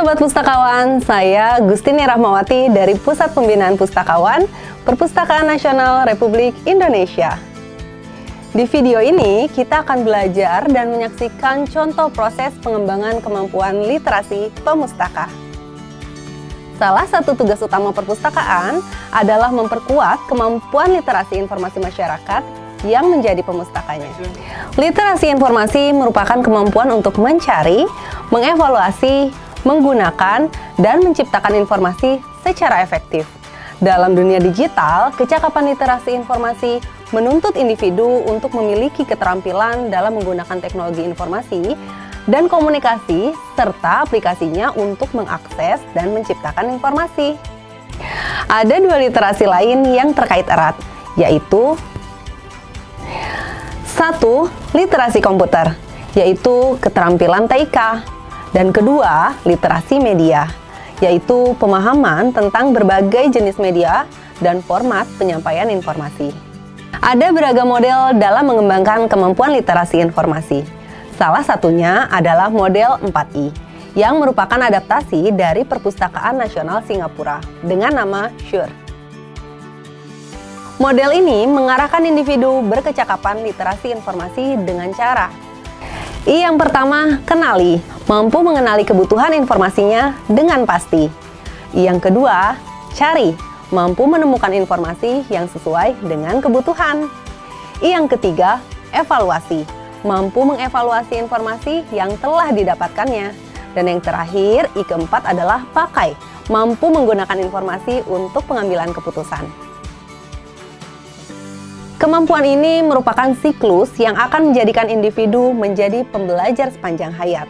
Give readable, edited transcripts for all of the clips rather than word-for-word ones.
Sobat Pustakawan, saya Gustini Rahmawati dari Pusat Pembinaan Pustakawan, Perpustakaan Nasional Republik Indonesia. Di video ini, kita akan belajar dan menyaksikan contoh proses pengembangan kemampuan literasi pemustaka. Salah satu tugas utama perpustakaan adalah memperkuat kemampuan literasi informasi masyarakat yang menjadi pemustakanya. Literasi informasi merupakan kemampuan untuk mencari, mengevaluasi, menggunakan, dan menciptakan informasi secara efektif. Dalam dunia digital, kecakapan literasi informasi menuntut individu untuk memiliki keterampilan dalam menggunakan teknologi informasi dan komunikasi, serta aplikasinya untuk mengakses dan menciptakan informasi. Ada dua literasi lain yang terkait erat, yaitu 1. Literasi komputer, yaitu keterampilan TIK. Dan kedua, literasi media, yaitu pemahaman tentang berbagai jenis media dan format penyampaian informasi. Ada beragam model dalam mengembangkan kemampuan literasi informasi. Salah satunya adalah model 4I, yang merupakan adaptasi dari Perpustakaan Nasional Singapura dengan nama SURE. Model ini mengarahkan individu berkecakapan literasi informasi dengan cara yang pertama, kenali, mampu mengenali kebutuhan informasinya dengan pasti. Yang kedua, cari, mampu menemukan informasi yang sesuai dengan kebutuhan. Yang ketiga, evaluasi, mampu mengevaluasi informasi yang telah didapatkannya. Dan yang terakhir, I keempat adalah pakai, mampu menggunakan informasi untuk pengambilan keputusan. Kemampuan ini merupakan siklus yang akan menjadikan individu menjadi pembelajar sepanjang hayat.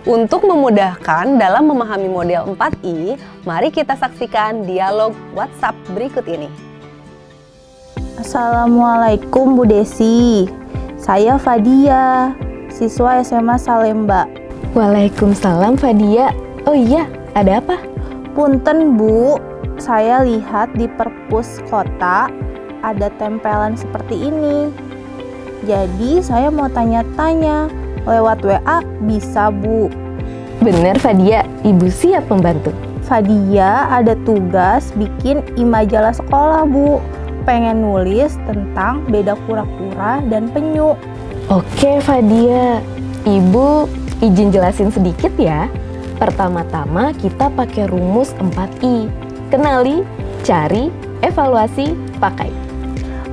Untuk memudahkan dalam memahami model 4I, mari kita saksikan dialog WhatsApp berikut ini. Assalamualaikum Bu Desi, saya Fadia, siswa SMA Salemba. Waalaikumsalam Fadia. Oh iya, ada apa? Punten Bu, saya lihat di perpus kota ada tempelan seperti ini. Jadi saya mau tanya-tanya, lewat WA bisa Bu? Bener Fadia, Ibu siap membantu. Fadia ada tugas bikin majalah sekolah Bu. Pengen nulis tentang beda kura-kura dan penyu. Oke Fadia, Ibu izin jelasin sedikit ya. Pertama-tama kita pakai rumus 4I. Kenali, cari, evaluasi, pakai.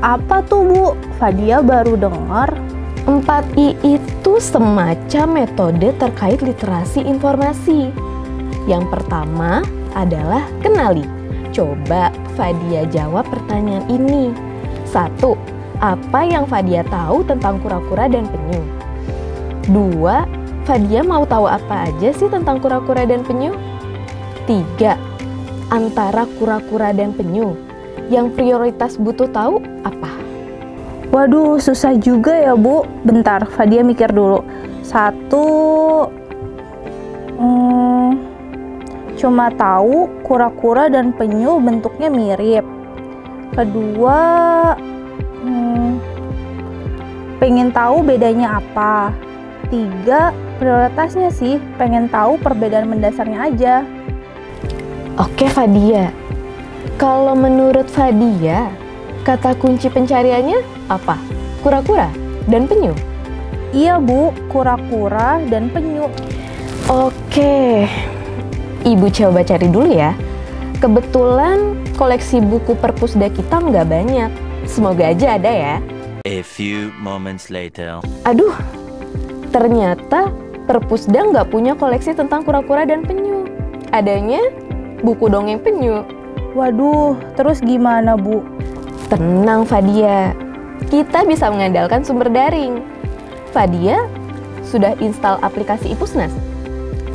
Apa tuh Bu? Fadia baru dengar. 4I itu semacam metode terkait literasi informasi. Yang pertama adalah kenali. Coba Fadia jawab pertanyaan ini. 1. Apa yang Fadia tahu tentang kura-kura dan penyu? 2. Fadia mau tahu apa aja sih tentang kura-kura dan penyu? 3. Antara kura-kura dan penyu, yang prioritas butuh tahu apa? Waduh, susah juga ya Bu. Bentar, Fadia mikir dulu. 1, cuma tahu kura-kura dan penyu bentuknya mirip. Kedua, pengen tahu bedanya apa. 3, prioritasnya sih pengen tahu perbedaan mendasarnya aja. Oke Fadia, kalau menurut Fadia, kata kunci pencariannya apa? Kura-kura dan penyu? Iya Bu, kura-kura dan penyu. Oke, Ibu coba cari dulu ya. Kebetulan koleksi buku perpusda kita nggak banyak. Semoga aja ada ya. A few moments later. Aduh, ternyata perpusda nggak punya koleksi tentang kura-kura dan penyu. Adanya buku dongeng penyu. Waduh, terus gimana Bu? Tenang Fadia, kita bisa mengandalkan sumber daring. Fadia sudah install aplikasi iPusnas?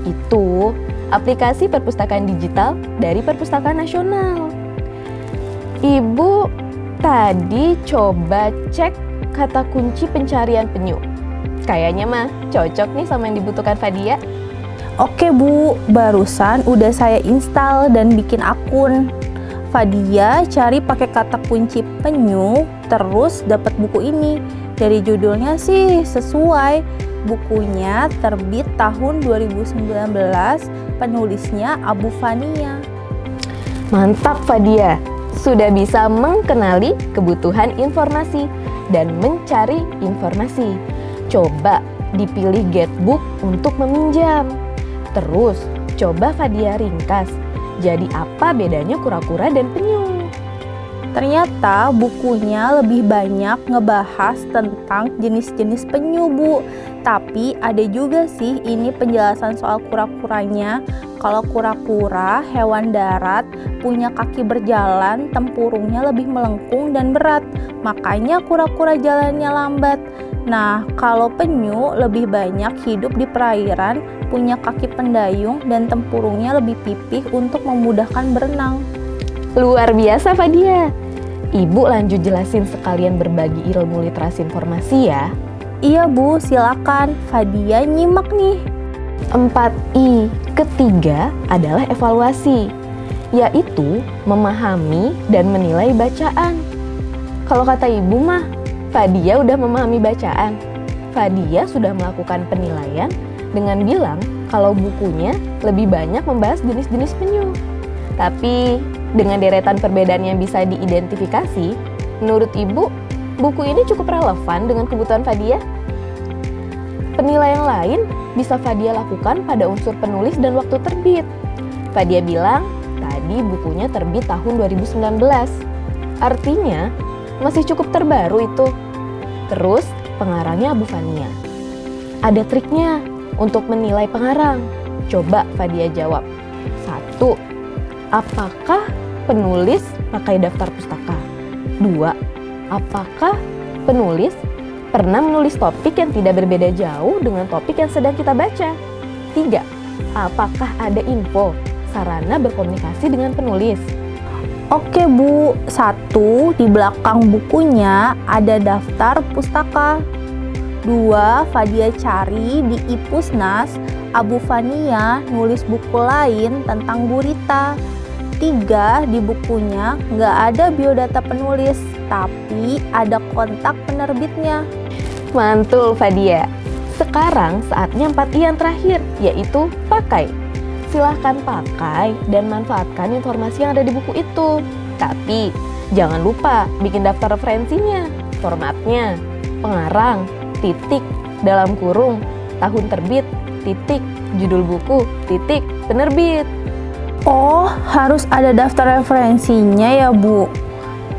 Itu aplikasi perpustakaan digital dari Perpustakaan Nasional. Ibu tadi coba cek kata kunci pencarian penyu. Kayaknya mah cocok nih sama yang dibutuhkan Fadia. Oke Bu, barusan udah saya install dan bikin akun. Fadia cari pakai kata kunci penyu, terus dapat buku ini. Dari judulnya sih sesuai. Bukunya terbit tahun 2019 penulisnya Abu Fania. Mantap Fadia, sudah bisa mengenali kebutuhan informasi dan mencari informasi. Coba dipilih Getbook untuk meminjam. Terus, coba Fadia ringkas. Jadi apa bedanya kura-kura dan penyu? Ternyata bukunya lebih banyak ngebahas tentang jenis-jenis penyu, Bu. Tapi ada juga sih ini penjelasan soal kura-kuranya. Kalau kura-kura, hewan darat, punya kaki berjalan, tempurungnya lebih melengkung dan berat. Makanya kura-kura jalannya lambat. Nah, kalau penyu lebih banyak hidup di perairan, punya kaki pendayung dan tempurungnya lebih pipih untuk memudahkan berenang. Luar biasa Fadia. Ibu lanjut jelasin sekalian berbagi ilmu literasi informasi ya. Iya Bu, silakan. Fadia nyimak nih. 4I. Ketiga adalah evaluasi, yaitu memahami dan menilai bacaan. Kalau kata ibu mah, Fadia udah memahami bacaan. Fadia sudah melakukan penilaian dengan bilang kalau bukunya lebih banyak membahas jenis-jenis penyu. Tapi dengan deretan perbedaan yang bisa diidentifikasi, menurut ibu, buku ini cukup relevan dengan kebutuhan Fadia. Penilaian lain bisa Fadia lakukan pada unsur penulis dan waktu terbit. Fadia bilang, tadi bukunya terbit tahun 2019. Artinya, masih cukup terbaru itu. Terus, pengarangnya Abu Fania. Ada triknya untuk menilai pengarang. Coba Fadia jawab. 1. Apakah penulis pakai daftar pustaka? 2. Apakah penulis pernah menulis topik yang tidak berbeda jauh dengan topik yang sedang kita baca? 3. Apakah ada info, sarana berkomunikasi dengan penulis? Oke Bu, 1. Di belakang bukunya ada daftar pustaka. 2. Fadia cari di Ipusnas, Abu Fania nulis buku lain tentang gurita. 3. Di bukunya nggak ada biodata penulis, tapi ada kontak penerbitnya. Mantul Fadia. Sekarang saatnya 4I yang terakhir, yaitu pakai. Silahkan pakai dan manfaatkan informasi yang ada di buku itu. Tapi jangan lupa bikin daftar referensinya, formatnya, pengarang, titik, dalam kurung, tahun terbit, titik, judul buku, titik, penerbit. Oh, harus ada daftar referensinya ya Bu.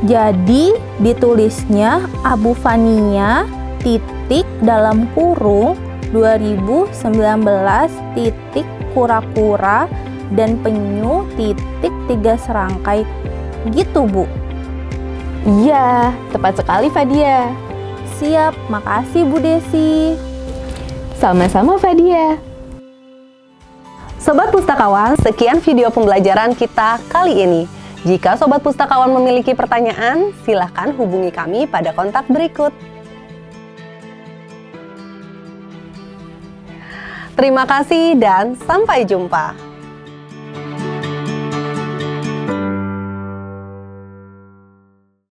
Jadi ditulisnya Abu Fania titik dalam kurung 2019 titik kura-kura dan penyu titik 3 serangkai gitu Bu. Iya, tepat sekali Fadia. Siap, makasih Bu Desi. Sama-sama Fadia. Sobat Pustakawan, sekian video pembelajaran kita kali ini. Jika Sobat Pustakawan memiliki pertanyaan, silahkan hubungi kami pada kontak berikut. Terima kasih dan sampai jumpa.